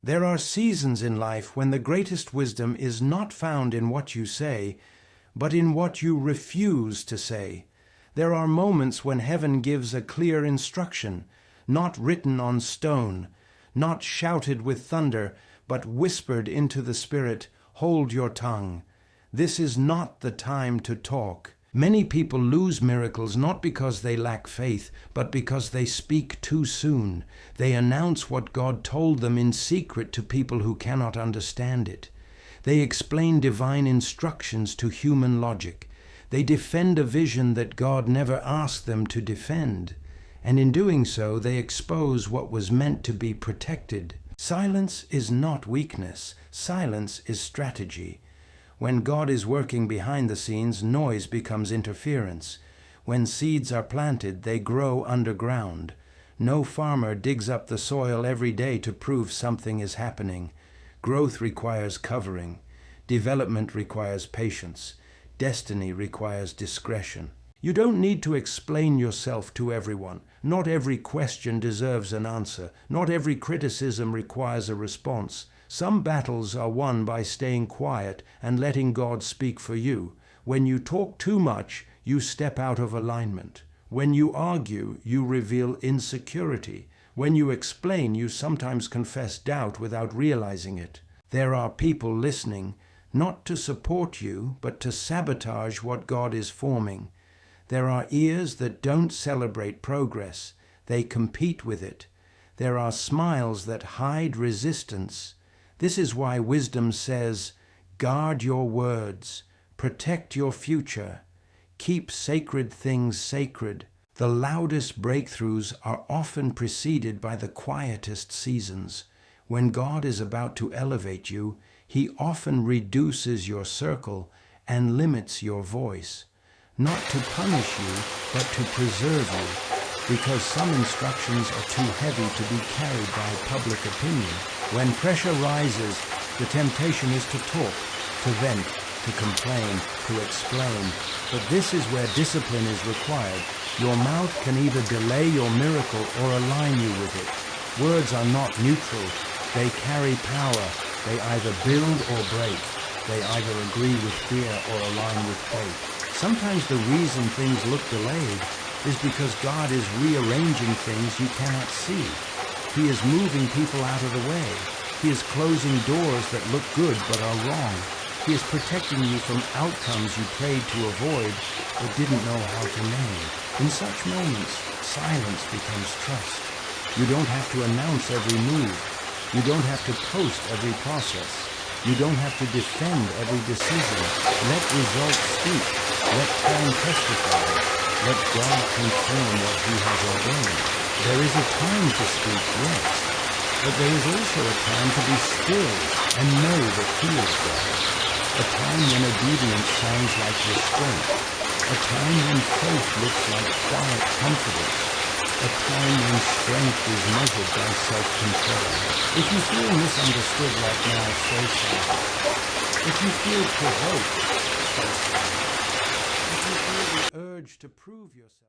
There are seasons in life when the greatest wisdom is not found in what you say, but in what you refuse to say. There are moments when heaven gives a clear instruction, not written on stone, not shouted with thunder, but whispered into the spirit, "Hold your tongue. This is not the time to talk." Many people lose miracles not because they lack faith, but because they speak too soon. They announce what God told them in secret to people who cannot understand it. They explain divine instructions to human logic. They defend a vision that God never asked them to defend. And in doing so, they expose what was meant to be protected. Silence is not weakness. Silence is strategy. When God is working behind the scenes, noise becomes interference. When seeds are planted, they grow underground. No farmer digs up the soil every day to prove something is happening. Growth requires covering. Development requires patience. Destiny requires discretion. You don't need to explain yourself to everyone. Not every question deserves an answer. Not every criticism requires a response. Some battles are won by staying quiet and letting God speak for you. When you talk too much, you step out of alignment. When you argue, you reveal insecurity. When you explain, you sometimes confess doubt without realizing it. There are people listening, not to support you, but to sabotage what God is forming. There are ears that don't celebrate progress. They compete with it. There are smiles that hide resistance. This is why wisdom says, guard your words, protect your future, keep sacred things sacred. The loudest breakthroughs are often preceded by the quietest seasons. When God is about to elevate you, He often reduces your circle and limits your voice, not to punish you, but to preserve you, because some instructions are too heavy to be carried by public opinion. When pressure rises, the temptation is to talk, to vent, to complain, to explain. But this is where discipline is required. Your mouth can either delay your miracle or align you with it. Words are not neutral. They carry power. They either build or break. They either agree with fear or align with faith. Sometimes the reason things look delayed is because God is rearranging things you cannot see. He is moving people out of the way. He is closing doors that look good but are wrong. He is protecting you from outcomes you prayed to avoid but didn't know how to name. In such moments, silence becomes trust. You don't have to announce every move. You don't have to post every process. You don't have to defend every decision. Let results speak. Let time testify. Let God confirm what He has ordained. There is a time to speak, yes, but there is also a time to be still and know that He is God. A time when obedience sounds like restraint. A time when faith looks like quiet confidence. A time when strength is measured by self-control. If you feel misunderstood right now, stay silent. If you feel provoked, stay silent. If you feel the urge to prove yourself,